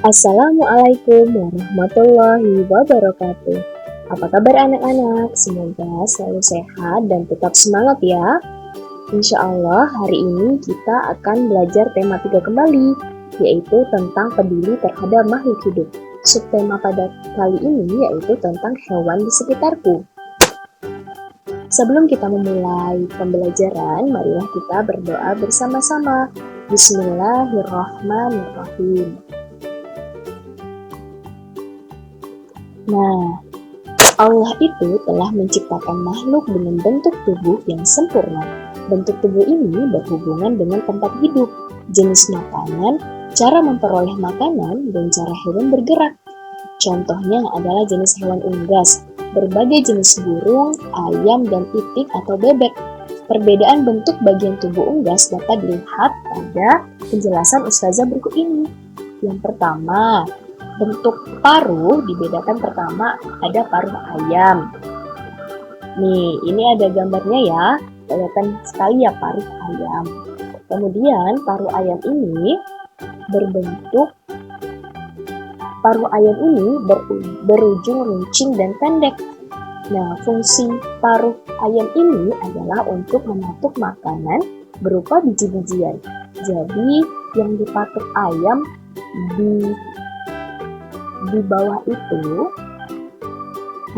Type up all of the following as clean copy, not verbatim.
Assalamualaikum warahmatullahi wabarakatuh. Apa kabar anak-anak? Semoga selalu sehat dan tetap semangat ya. Insya Allah hari ini kita akan belajar tema 3 kembali, yaitu tentang peduli terhadap makhluk hidup. Subtema pada kali ini yaitu tentang hewan di sekitarku. Sebelum kita memulai pembelajaran, marilah kita berdoa bersama-sama. Bismillahirrahmanirrahim. Nah, Allah itu telah menciptakan makhluk dengan bentuk tubuh yang sempurna. Bentuk tubuh ini berhubungan dengan tempat hidup, jenis makanan, cara memperoleh makanan, dan cara hewan bergerak. Contohnya adalah jenis hewan unggas, berbagai jenis burung, ayam, dan itik atau bebek. Perbedaan bentuk bagian tubuh unggas dapat dilihat pada penjelasan Ustazah berikut ini. Yang pertama, bentuk paruh dibedakan. Pertama ada paruh ayam. Nih, ini ada gambarnya ya. Kelihatan sekali ya paruh ayam. Kemudian paruh ayam ini berujung runcing dan pendek. Nah, fungsi paruh ayam ini adalah untuk mematuk makanan berupa biji-bijian. Jadi, yang dipatuk ayam di bawah itu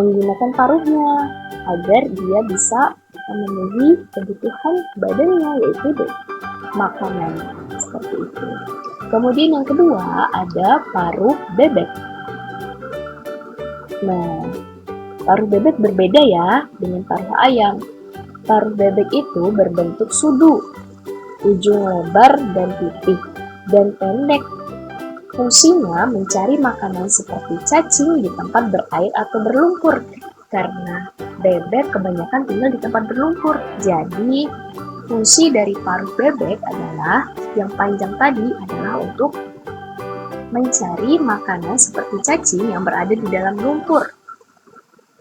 menggunakan paruhnya agar dia bisa memenuhi kebutuhan badannya, yaitu makanan seperti itu. Kemudian yang kedua ada paruh bebek. Nah, paruh bebek berbeda ya dengan paruh ayam. Paruh bebek itu berbentuk sudu, ujung lebar dan pipih dan pendek. Fungsinya mencari makanan seperti cacing di tempat berair atau berlumpur, karena bebek kebanyakan tinggal di tempat berlumpur. Jadi, fungsi dari paruh bebek adalah yang panjang tadi adalah untuk mencari makanan seperti cacing yang berada di dalam lumpur.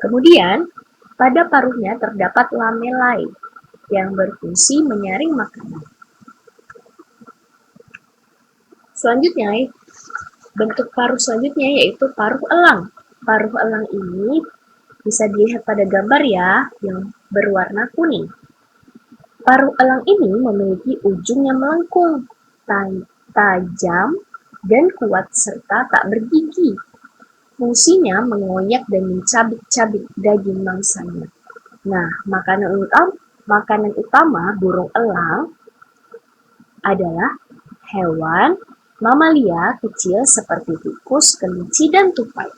Kemudian, pada paruhnya terdapat lamellai yang berfungsi menyaring makanan. Selanjutnya, bentuk paruh selanjutnya yaitu paruh elang. Paruh elang ini bisa dilihat pada gambar ya, yang berwarna kuning. Paruh elang ini memiliki ujung yang melengkung, tajam, dan kuat serta tak bergigi. Fungsinya mengoyak dan mencabik-cabik daging mangsanya. Nah, makanan utama burung elang adalah hewan mamalia kecil seperti tikus, kelinci, dan tupai.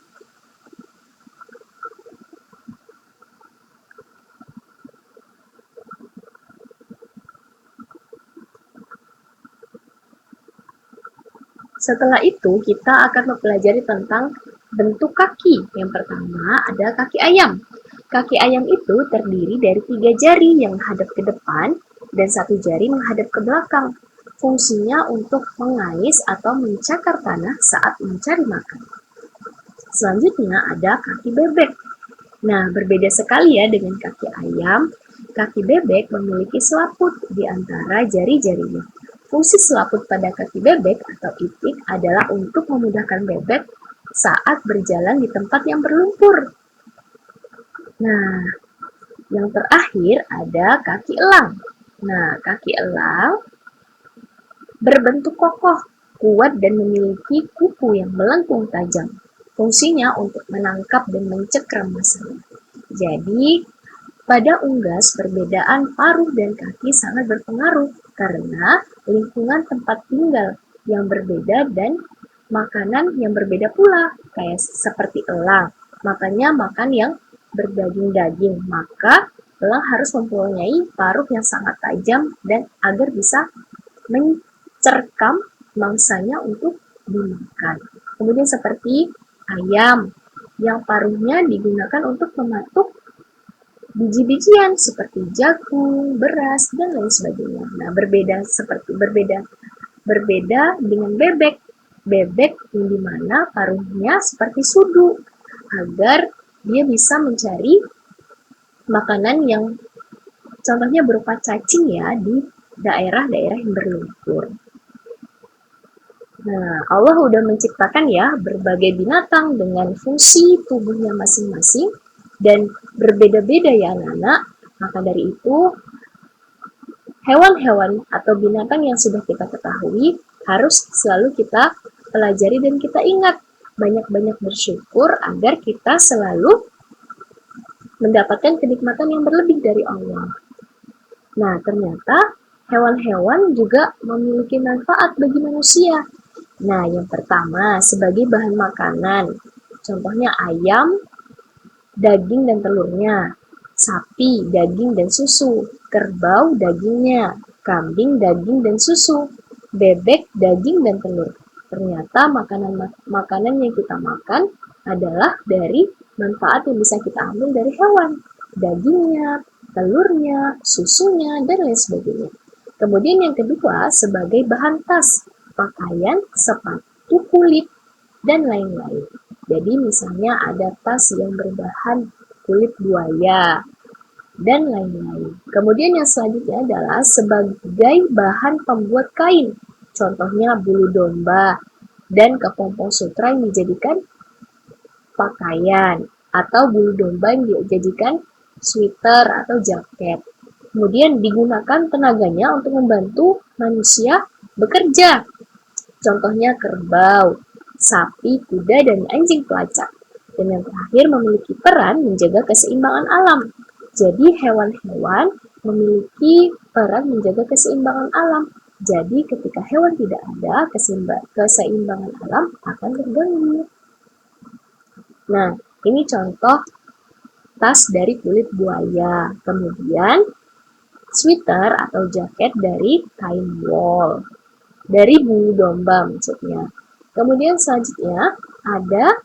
Setelah itu, kita akan mempelajari tentang bentuk kaki. Yang pertama ada kaki ayam. Kaki ayam itu terdiri dari 3 jari yang menghadap ke depan dan 1 jari menghadap ke belakang. Fungsinya untuk mengais atau mencakar tanah saat mencari makan. Selanjutnya ada kaki bebek. Nah, berbeda sekali ya dengan kaki ayam. Kaki bebek memiliki selaput di antara jari-jarinya. Fungsi selaput pada kaki bebek atau itik adalah untuk memudahkan bebek saat berjalan di tempat yang berlumpur. Nah, yang terakhir ada kaki elang. Nah, kaki elang berbentuk kokoh, kuat, dan memiliki kuku yang melengkung tajam. Fungsinya untuk menangkap dan mencekram mangsa. Jadi, pada unggas, perbedaan paruh dan kaki sangat berpengaruh karena lingkungan tempat tinggal yang berbeda dan makanan yang berbeda pula. Kayak seperti elang, makannya makan yang berdaging-daging, maka elang harus mempunyai paruh yang sangat tajam dan agar bisa mencerkam mangsanya untuk dimakan. Kemudian seperti ayam yang paruhnya digunakan untuk mematuk biji-bijian seperti jagung, beras, dan lain sebagainya. Nah, berbeda dengan bebek. Bebek yang dimana paruhnya seperti sudu agar dia bisa mencari makanan yang contohnya berupa cacing ya di daerah-daerah yang berlumpur. Nah, Allah udah menciptakan ya berbagai binatang dengan fungsi tubuhnya masing-masing dan berbeda-beda ya anak-anak. Maka dari itu, hewan-hewan atau binatang yang sudah kita ketahui harus selalu kita pelajari dan kita ingat. Banyak-banyak bersyukur agar kita selalu mendapatkan kenikmatan yang berlebih dari Allah. Nah, ternyata hewan-hewan juga memiliki manfaat bagi manusia. Nah, yang pertama, sebagai bahan makanan. Contohnya ayam, daging dan telurnya. Sapi, daging dan susu. Kerbau, dagingnya. Kambing, daging dan susu. Bebek, daging dan telur. Ternyata makanan yang kita makan adalah dari manfaat yang bisa kita ambil dari hewan. Dagingnya, telurnya, susunya, dan lain sebagainya. Kemudian yang kedua, sebagai bahan tas, pakaian, sepatu kulit, dan lain-lain. Jadi misalnya ada tas yang berbahan kulit buaya, dan lain-lain. Kemudian yang selanjutnya adalah sebagai bahan pembuat kain. Contohnya bulu domba dan kepompong sutra yang dijadikan pakaian, atau bulu domba yang dijadikan sweater atau jaket. Kemudian digunakan tenaganya untuk membantu manusia bekerja. Contohnya kerbau, sapi, kuda, dan anjing pelacak. Dan yang terakhir memiliki peran menjaga keseimbangan alam. Jadi hewan-hewan memiliki peran menjaga keseimbangan alam. Jadi ketika hewan tidak ada, keseimbangan alam akan terganggu. Nah, ini contoh tas dari kulit buaya. Kemudian sweater atau jaket dari kain wool. Dari bulu domba maksudnya. Kemudian selanjutnya ada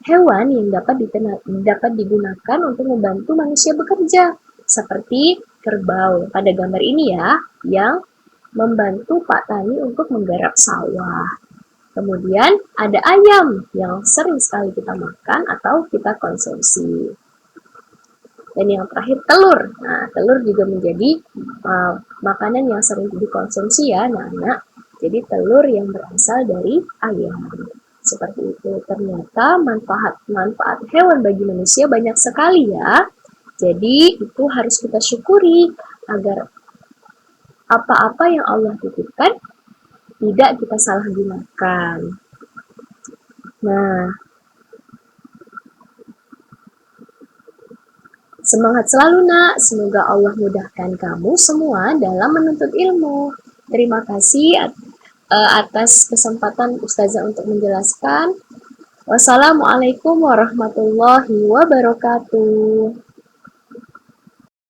hewan yang dapat digunakan untuk membantu manusia bekerja. Seperti kerbau pada gambar ini ya, yang membantu Pak Tani untuk menggarap sawah. Kemudian ada ayam yang sering sekali kita makan atau kita konsumsi. Dan yang terakhir telur. Nah, telur juga menjadi makanan yang sering dikonsumsi ya, anak-anak. Jadi telur yang berasal dari ayam. Seperti itu. Ternyata manfaat hewan bagi manusia banyak sekali ya. Jadi itu harus kita syukuri agar apa-apa yang Allah titipkan tidak kita salah gunakan. Nah, semangat selalu nak, semoga Allah mudahkan kamu semua dalam menuntut ilmu. Terima kasih atas kesempatan Ustazah untuk menjelaskan. Wassalamualaikum warahmatullahi wabarakatuh.